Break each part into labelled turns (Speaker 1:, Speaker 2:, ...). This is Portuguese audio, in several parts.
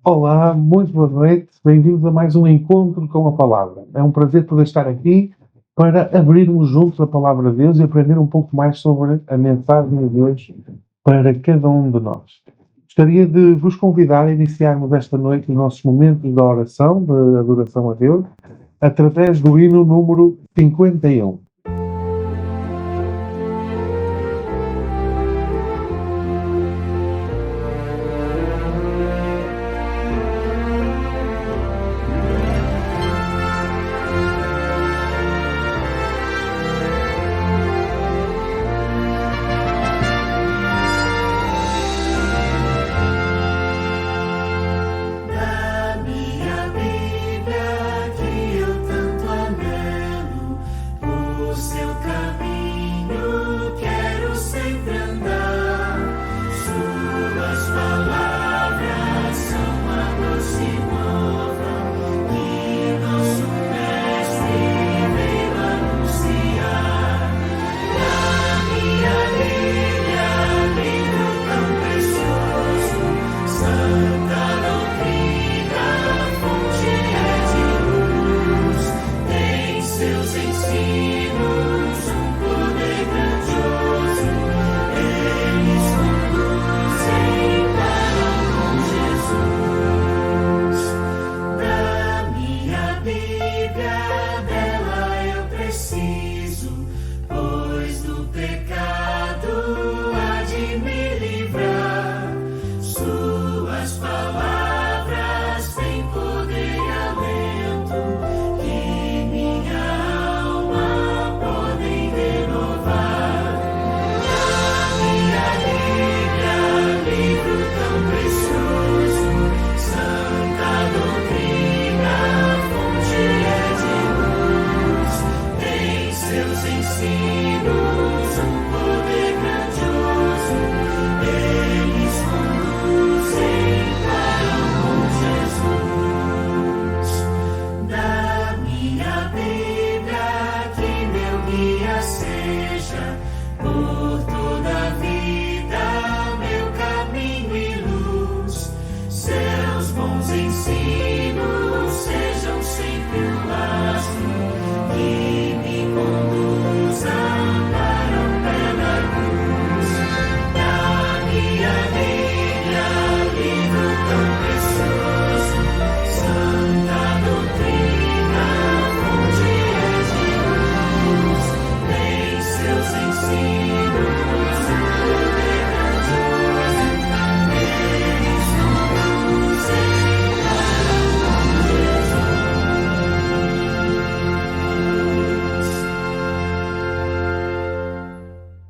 Speaker 1: Olá, muito boa noite, bem-vindos a mais um encontro com a Palavra. É um prazer poder estar aqui para abrirmos juntos a Palavra de Deus e aprender um pouco mais sobre a mensagem de Deus para cada um de nós. Gostaria de vos convidar a iniciarmos esta noite os nossos momentos de oração, de adoração a Deus, através do hino número 51.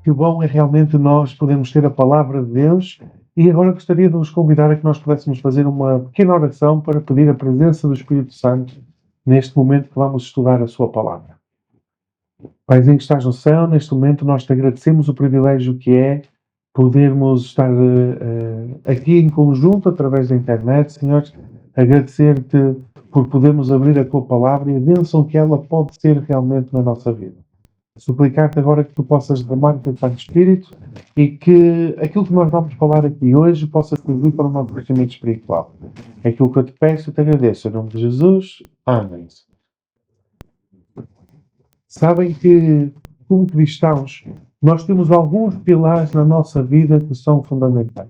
Speaker 1: Que bom é realmente nós podermos ter a Palavra de Deus e agora gostaria de vos convidar a que nós pudéssemos fazer uma pequena oração para pedir a presença do Espírito Santo neste momento que vamos estudar a sua Palavra. Paizinho que estás no céu, neste momento nós te agradecemos o privilégio que é podermos estar aqui em conjunto através da internet, Senhor, agradecer-te por podermos abrir a tua Palavra e a bênção que ela pode ser realmente na nossa vida. Suplicar-te agora que tu possas derramar o teu Santo Espírito e que aquilo que nós vamos falar aqui hoje possa servir para o nosso crescimento espiritual. É aquilo que eu te peço e te agradeço. Em nome de Jesus. Amém. Sabem que, como cristãos, nós temos alguns pilares na nossa vida que são fundamentais.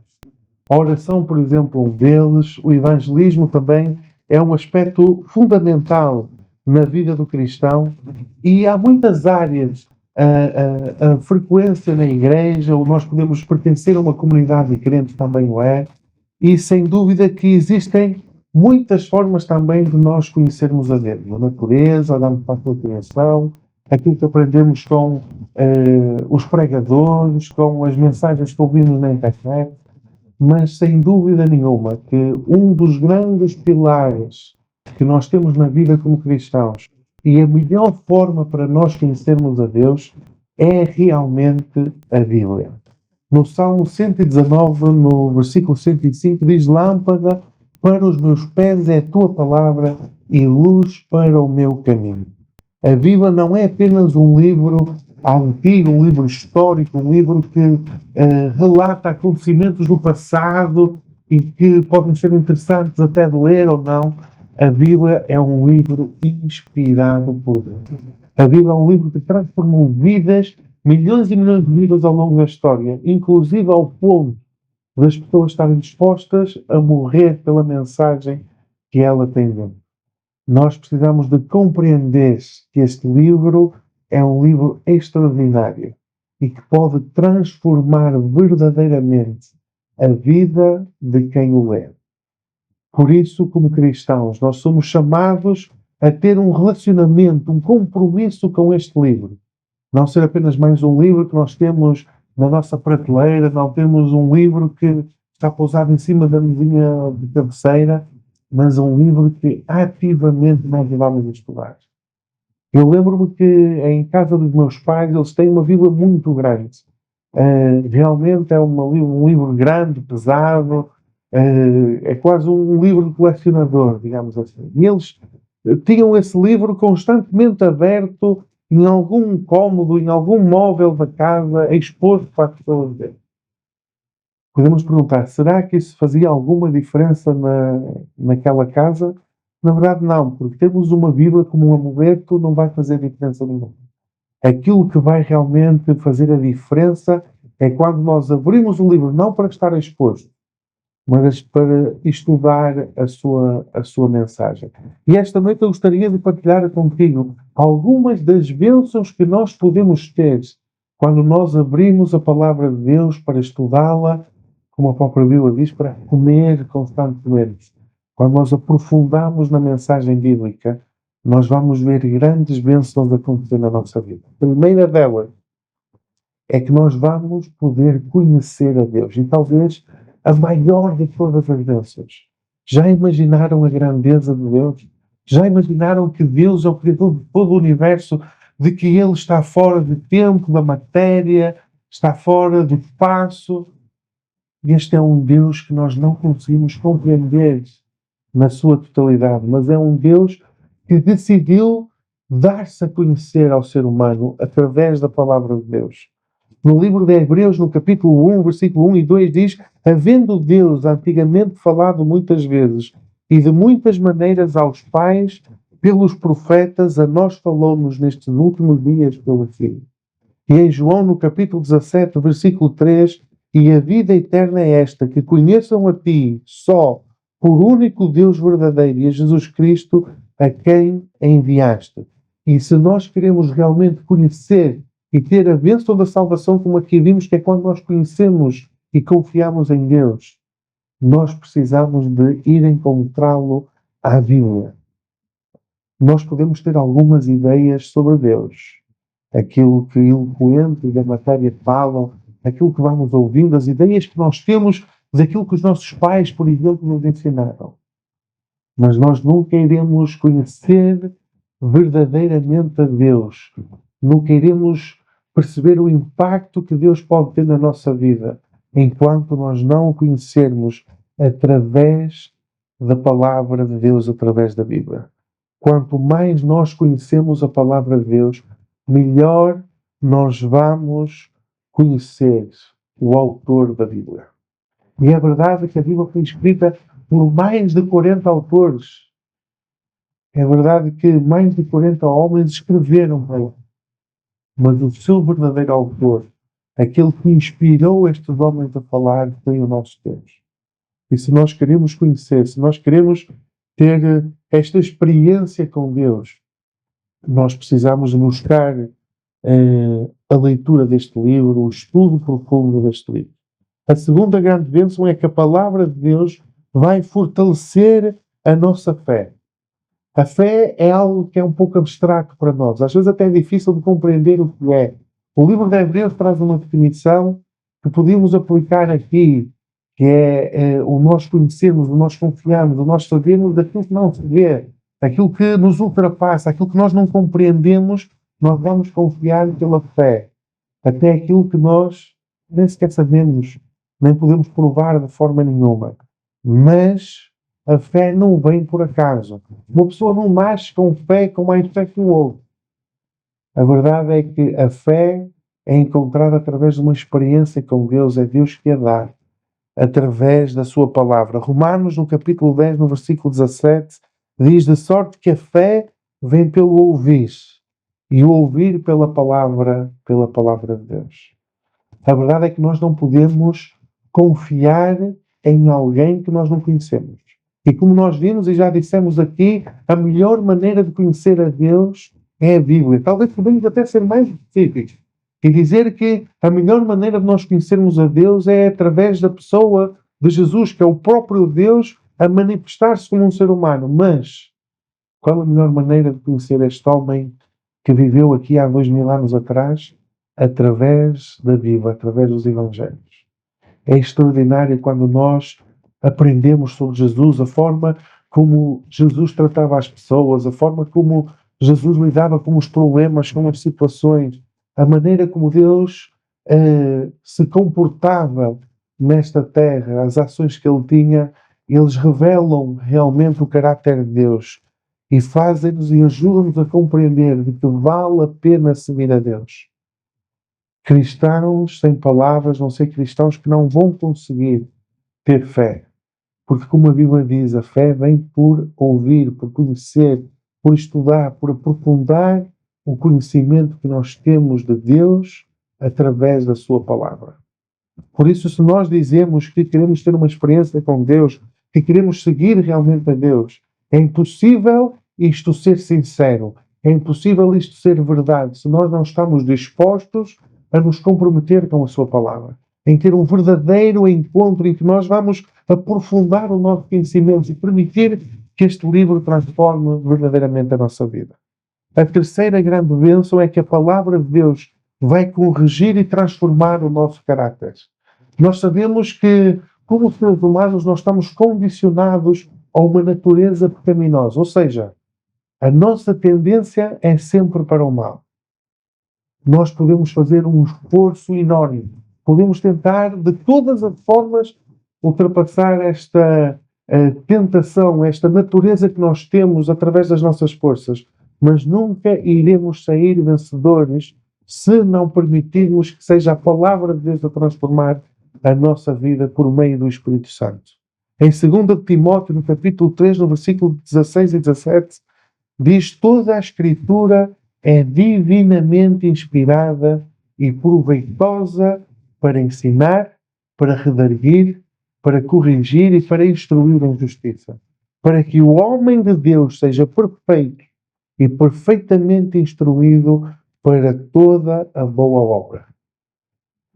Speaker 1: A oração, por exemplo, um deles. O evangelismo também é um aspecto fundamental na vida do cristão, e há muitas áreas, a frequência na igreja, ou nós podemos pertencer a uma comunidade de crentes também o é, e sem dúvida que existem muitas formas também de nós conhecermos a Deus, a natureza, olharmos para a sua criação, aquilo que aprendemos com os pregadores, com as mensagens que ouvimos na internet, mas sem dúvida nenhuma que um dos grandes pilares que nós temos na vida como cristãos e a melhor forma para nós conhecermos a Deus é realmente a Bíblia. No Salmo 119, no versículo 105, diz: lâmpada para os meus pés é a tua palavra e luz para o meu caminho. A Bíblia não é apenas um livro antigo, um livro histórico, um livro que relata acontecimentos do passado e que podem ser interessantes até de ler ou não, a Bíblia é um livro inspirado por Deus. A Bíblia é um livro que transformou vidas, milhões e milhões de vidas ao longo da história, inclusive ao ponto das pessoas estarem dispostas a morrer pela mensagem que ela tem dentro. Nós precisamos de compreender que este livro é um livro extraordinário e que pode transformar verdadeiramente a vida de quem o lê. Por isso, como cristãos, nós somos chamados a ter um relacionamento, um compromisso com este livro. Não ser apenas mais um livro que nós temos na nossa prateleira, não temos um livro que está pousado em cima da mesinha de cabeceira, mas um livro que ativamente nós vamos estudar. Eu lembro-me que em casa dos meus pais eles têm uma Bíblia muito grande. Realmente é um livro grande, pesado, é quase um livro de colecionador, digamos assim. E eles tinham esse livro constantemente aberto em algum cômodo, em algum móvel da casa, exposto para as pessoas verem. Podemos perguntar, será que isso fazia alguma diferença naquela casa? Na verdade, não, porque termos uma Bíblia como um amuleto não vai fazer diferença nenhuma. Aquilo que vai realmente fazer a diferença é quando nós abrimos o livro, não para estar exposto, mas para estudar a sua mensagem. E esta noite eu gostaria de partilhar contigo algumas das bênçãos que nós podemos ter quando nós abrimos a palavra de Deus para estudá-la, como a própria Bíblia diz, para comer constantemente. Quando nós aprofundamos na mensagem bíblica, nós vamos ver grandes bênçãos acontecer na nossa vida. A primeira delas é que nós vamos poder conhecer a Deus. E talvez a maior de todas as bênçãos. Já imaginaram a grandeza de Deus? Já imaginaram que Deus é o Criador de todo o universo, de que Ele está fora do tempo, da matéria, está fora do espaço? Este é um Deus que nós não conseguimos compreender na sua totalidade, mas é um Deus que decidiu dar-se a conhecer ao ser humano através da palavra de Deus. No livro de Hebreus, no capítulo 1, versículo 1 e 2, diz: havendo Deus antigamente falado muitas vezes e de muitas maneiras aos pais, pelos profetas, a nós falou-nos nestes últimos dias pelo Filho. E em João, no capítulo 17, versículo 3, e a vida eterna é esta, que conheçam a ti, só, por único Deus verdadeiro, e a Jesus Cristo, a quem enviaste. E se nós queremos realmente conhecer e ter a bênção da salvação, como aqui vimos, que é quando nós conhecemos e confiamos em Deus, nós precisamos de ir encontrá-lo à Bíblia. Nós podemos ter algumas ideias sobre Deus. Aquilo que eloquentes da matéria falam, aquilo que vamos ouvindo, as ideias que nós temos daquilo que os nossos pais, por exemplo, nos ensinaram. Mas nós nunca iremos conhecer verdadeiramente a Deus. Nunca iremos perceber o impacto que Deus pode ter na nossa vida enquanto nós não o conhecermos através da palavra de Deus, através da Bíblia. Quanto mais nós conhecemos a palavra de Deus, melhor nós vamos conhecer o autor da Bíblia. E é verdade que a Bíblia foi escrita por mais de 40 autores. É verdade que mais de 40 homens escreveram para ele. Mas o seu verdadeiro autor, aquele que inspirou estes homens a falar, foi o nosso Deus. E se nós queremos conhecer, se nós queremos ter esta experiência com Deus, nós precisamos buscar a leitura deste livro, o estudo profundo deste livro. A segunda grande bênção é que a palavra de Deus vai fortalecer a nossa fé. A fé é algo que é um pouco abstrato para nós. Às vezes até é difícil de compreender o que é. O livro de Hebreus traz uma definição que podemos aplicar aqui, que é o nós conhecermos, o nós confiarmos, o nós sabermos daquilo que não se vê, aquilo que nos ultrapassa, aquilo que nós não compreendemos, nós vamos confiar pela fé. Até aquilo que nós nem sequer sabemos, nem podemos provar de forma nenhuma. Mas a fé não vem por acaso. Uma pessoa não nasce com fé, com mais fé que o outro. A verdade é que a fé é encontrada através de uma experiência com Deus. É Deus que a dá. através da sua palavra. Romanos, no capítulo 10, no versículo 17, diz: de sorte que a fé vem pelo ouvir, e o ouvir pela palavra de Deus. A verdade é que nós não podemos confiar em alguém que nós não conhecemos. E como nós vimos e já dissemos aqui, a melhor maneira de conhecer a Deus é a Bíblia. Talvez podemos até ser mais específicos e dizer que a melhor maneira de nós conhecermos a Deus é através da pessoa de Jesus, que é o próprio Deus a manifestar-se como um ser humano. Mas qual a melhor maneira de conhecer este homem que viveu aqui há 2000 anos atrás? Através da Bíblia, através dos Evangelhos. É extraordinário quando nós aprendemos sobre Jesus, a forma como Jesus tratava as pessoas, a forma como Jesus lidava com os problemas, com as situações, a maneira como Deus se comportava nesta terra, as ações que Ele tinha, eles revelam realmente o caráter de Deus e fazem-nos e ajudam-nos a compreender de que vale a pena seguir a Deus. Cristãos sem palavras vão ser cristãos que não vão conseguir ter fé. Porque, como a Bíblia diz, a fé vem por ouvir, por conhecer, por estudar, por aprofundar o conhecimento que nós temos de Deus através da sua palavra. Por isso, se nós dizemos que queremos ter uma experiência com Deus, que queremos seguir realmente a Deus, é impossível isto ser sincero, é impossível isto ser verdade, se nós não estamos dispostos a nos comprometer com a sua palavra, em ter um verdadeiro encontro em que nós vamos aprofundar o nosso conhecimento e permitir que este livro transforme verdadeiramente a nossa vida. A terceira grande bênção é que a palavra de Deus vai corrigir e transformar o nosso caráter. Nós sabemos que, como seres humanos, nós estamos condicionados a uma natureza pecaminosa, ou seja, a nossa tendência é sempre para o mal. Nós podemos fazer um esforço enorme. Podemos tentar, de todas as formas, ultrapassar esta tentação, esta natureza que nós temos através das nossas forças. Mas nunca iremos sair vencedores se não permitirmos que seja a palavra de Deus a transformar a nossa vida por meio do Espírito Santo. Em 2 Timóteo, no capítulo 3, no versículo 16 e 17, diz: toda a Escritura é divinamente inspirada e proveitosa para ensinar, para redarguir, para corrigir e para instruir em justiça, para que o homem de Deus seja perfeito e perfeitamente instruído para toda a boa obra.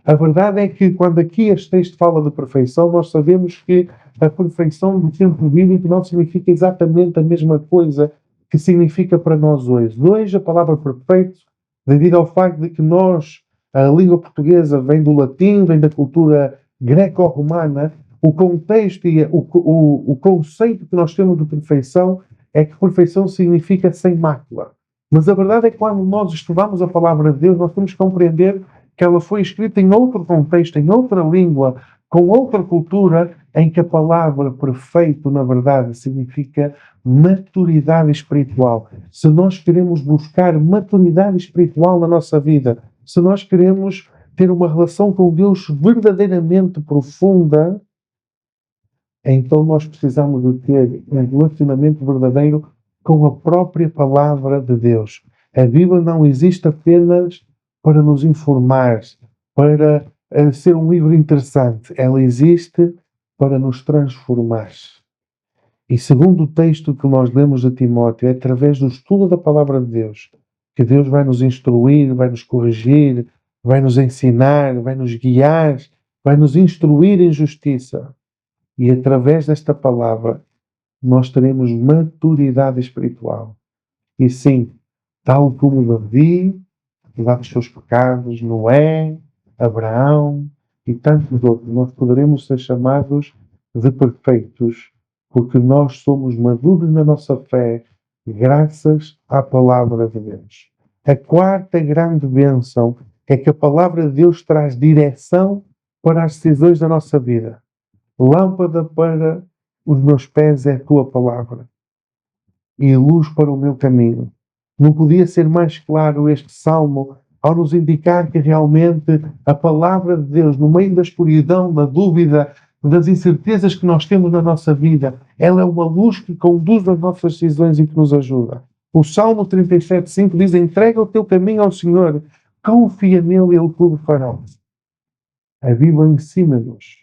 Speaker 1: A verdade é que quando aqui este texto fala de perfeição, nós sabemos que a perfeição do tempo bíblico não significa exatamente a mesma coisa que significa para nós hoje. Hoje a palavra perfeito, devido ao facto de que nós, a língua portuguesa vem do latim, vem da cultura greco-romana, o contexto e o conceito que nós temos de perfeição é que perfeição significa sem mácula. Mas a verdade é que quando nós estudamos a palavra de Deus, nós temos que compreender que ela foi escrita em outro contexto, em outra língua, com outra cultura, em que a palavra perfeito, na verdade, significa maturidade espiritual. Se nós queremos buscar maturidade espiritual na nossa vida, se nós queremos ter uma relação com Deus verdadeiramente profunda, então nós precisamos de ter um relacionamento verdadeiro com a própria palavra de Deus. A Bíblia não existe apenas para nos informar, para ser um livro interessante. Ela existe para nos transformar. E segundo o texto que nós lemos de Timóteo, é através do estudo da palavra de Deus que Deus vai nos instruir, vai nos corrigir, vai nos ensinar, vai nos guiar, vai nos instruir em justiça. E através desta palavra nós teremos maturidade espiritual. E sim, tal como Davi, lá dos seus pecados, Noé, Abraão e tantos outros, nós poderemos ser chamados de perfeitos, porque nós somos maduros na nossa fé, graças à palavra de Deus. A quarta grande bênção é que a palavra de Deus traz direção para as decisões da nossa vida. Lâmpada para os meus pés é a tua palavra e luz para o meu caminho. Não podia ser mais claro este salmo ao nos indicar que realmente a palavra de Deus, no meio da escuridão, da dúvida, das incertezas que nós temos na nossa vida. Ela é uma luz que conduz as nossas decisões e que nos ajuda. O Salmo 37,5 diz: entrega o teu caminho ao Senhor, confia nele e ele tudo fará. A Bíblia ensina-nos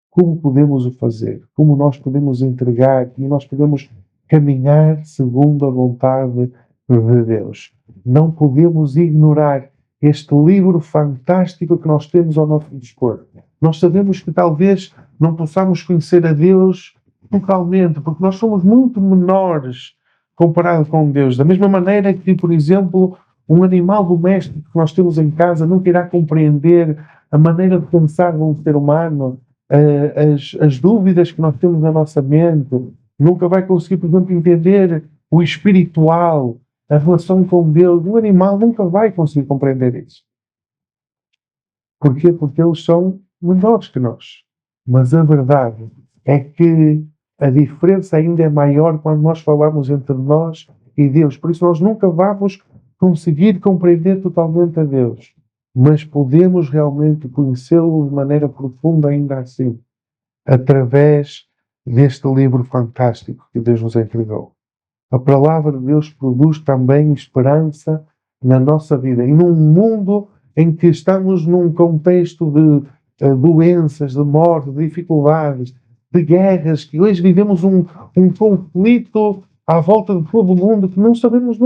Speaker 1: como podemos o fazer, como nós podemos entregar, como nós podemos caminhar segundo a vontade de Deus. Não podemos ignorar este livro fantástico que nós temos ao nosso dispor. Nós sabemos que talvez não possamos conhecer a Deus totalmente, porque nós somos muito menores comparado com Deus. Da mesma maneira que, por exemplo, um animal doméstico que nós temos em casa nunca irá compreender a maneira de pensar de um ser humano, as dúvidas que nós temos na nossa mente, nunca vai conseguir, por exemplo, entender o espiritual, a relação com Deus. Um animal nunca vai conseguir compreender isso. Porquê? Porque eles são menores que nós. Mas a verdade é que a diferença ainda é maior quando nós falamos entre nós e Deus. Por isso nós nunca vamos conseguir compreender totalmente a Deus. Mas podemos realmente conhecê-lo de maneira profunda ainda assim, através deste livro fantástico que Deus nos entregou. A palavra de Deus produz também esperança na nossa vida. E num mundo em que estamos num contexto de doenças, de morte, de dificuldades, de guerras, que hoje vivemos um conflito à volta de todo o mundo que não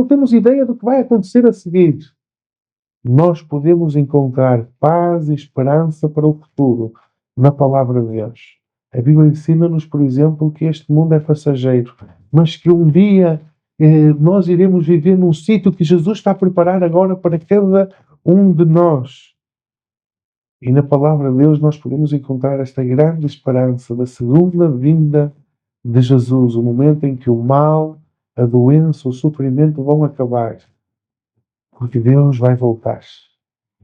Speaker 1: temos ideia do que vai acontecer a seguir. Nós podemos encontrar paz e esperança para o futuro na palavra de Deus. A Bíblia ensina-nos, por exemplo, que este mundo é passageiro, mas que um dia nós iremos viver num sítio que Jesus está a preparar agora para cada um de nós. E na palavra de Deus nós podemos encontrar esta grande esperança da segunda vinda de Jesus, o momento em que o mal, a doença, o sofrimento vão acabar. Porque Deus vai voltar.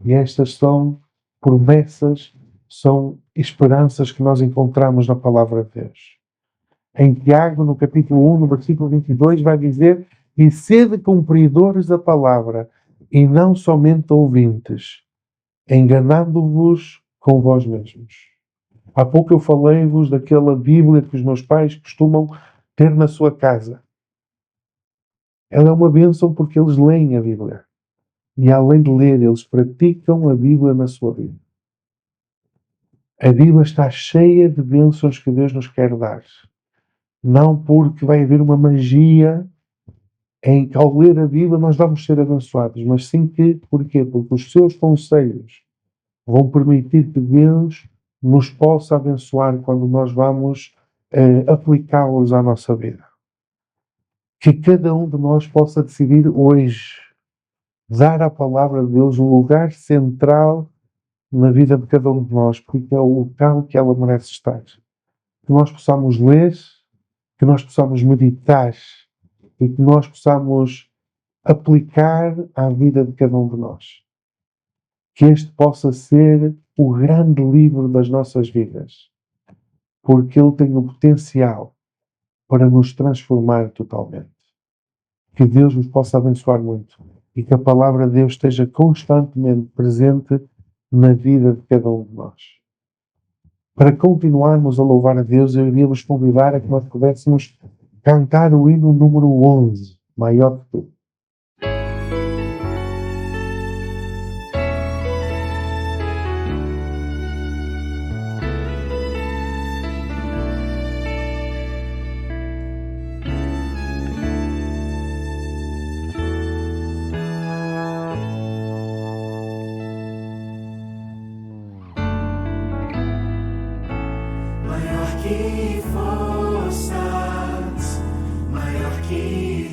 Speaker 1: E estas são promessas, são esperanças que nós encontramos na palavra de Deus. Em Tiago, no capítulo 1, no versículo 22, vai dizer: e sede cumpridores da palavra, e não somente ouvintes, enganando-vos com vós mesmos. Há pouco eu falei-vos daquela Bíblia que os meus pais costumam ter na sua casa. Ela é uma bênção porque eles leem a Bíblia. E além de ler, eles praticam a Bíblia na sua vida. A Bíblia está cheia de bênçãos que Deus nos quer dar. Não porque vai haver uma magia em que ao ler a Bíblia nós vamos ser abençoados, mas sim que, porquê? Porque os seus conselhos vão permitir que Deus nos possa abençoar quando nós vamos aplicá-los à nossa vida. Que cada um de nós possa decidir hoje dar à palavra de Deus um lugar central na vida de cada um de nós, porque é o local que ela merece estar. Que nós possamos ler, que nós possamos meditar e que nós possamos aplicar à vida de cada um de nós. Que este possa ser o grande livro das nossas vidas, porque ele tem o potencial para nos transformar totalmente. Que Deus nos possa abençoar muito e que a palavra de Deus esteja constantemente presente na vida de cada um de nós. Para continuarmos a louvar a Deus, eu iria vos convidar a que nós pudéssemos cantar o hino número 11, Maior que Tu.
Speaker 2: Forças, maior que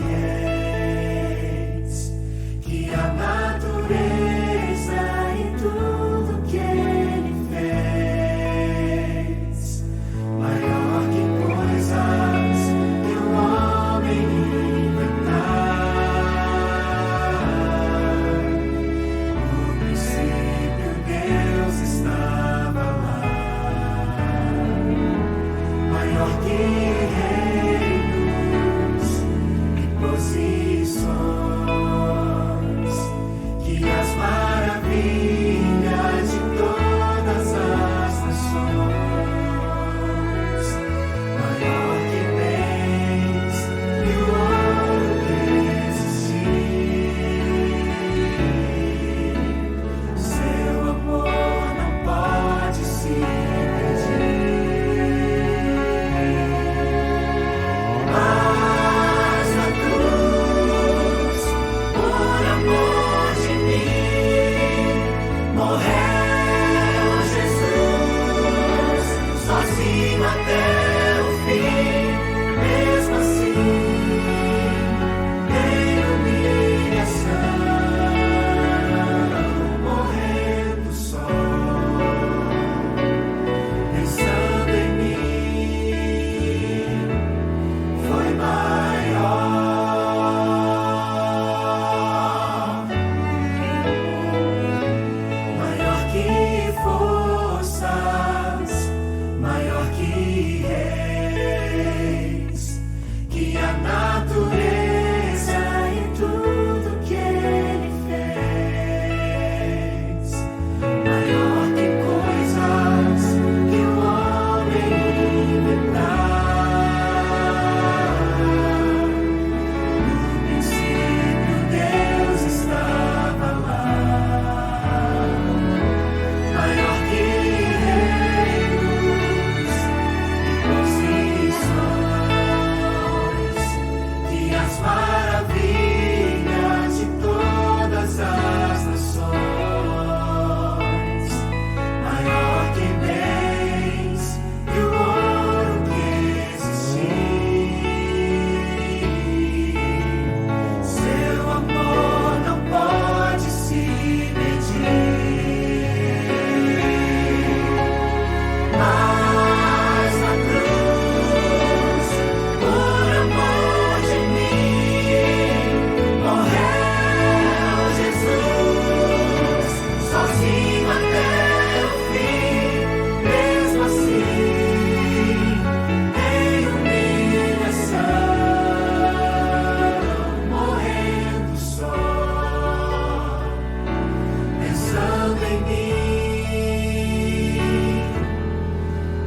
Speaker 2: em mim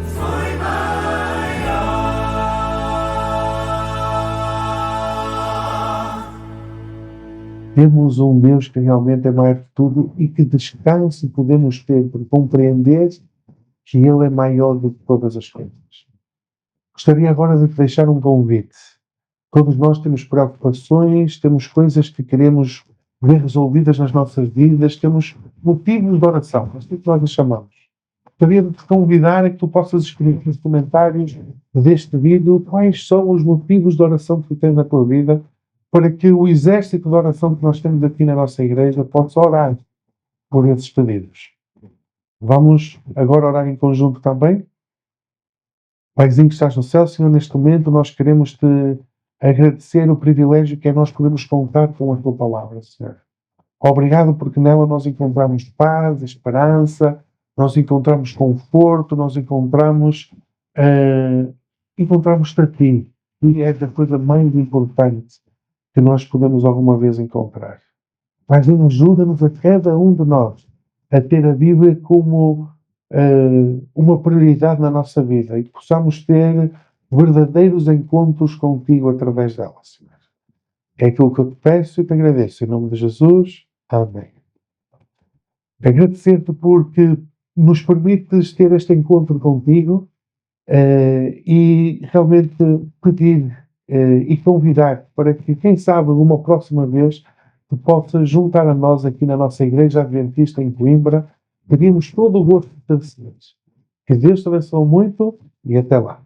Speaker 2: foi maior.
Speaker 1: Temos um Deus que realmente é maior que tudo e que descanso podemos ter por compreender que Ele é maior do que todas as coisas. Gostaria agora de te deixar um convite. Todos nós temos preocupações, temos coisas que queremos ver resolvidas nas nossas vidas, temos motivos de oração, assim que nós lhe chamamos. Gostaria de te convidar a que tu possas escrever nos comentários deste vídeo quais são os motivos de oração que tu tens na tua vida, para que o exército de oração que nós temos aqui na nossa igreja possa orar por esses pedidos. Vamos agora orar em conjunto também? Paizinho que estás no céu, Senhor, neste momento nós queremos te agradecer o privilégio que é nós podermos contar com a tua palavra, Senhor. Obrigado porque nela nós encontramos paz, esperança, nós encontramos conforto, nós encontramos a ti, que é a coisa mais importante que nós podemos alguma vez encontrar. Paizinho, ajuda-nos a cada um de nós a ter a Bíblia como uma prioridade na nossa vida e que possamos ter verdadeiros encontros contigo através dela, Senhor. É aquilo que eu te peço e te agradeço. Em nome de Jesus. Amém. Agradecer-te porque nos permites ter este encontro contigo e realmente pedir e convidar para que, quem sabe, uma próxima vez te possa juntar a nós aqui na nossa Igreja Adventista em Coimbra. Pedimos todo o gosto de te receber. Que Deus te abençoe muito e até lá.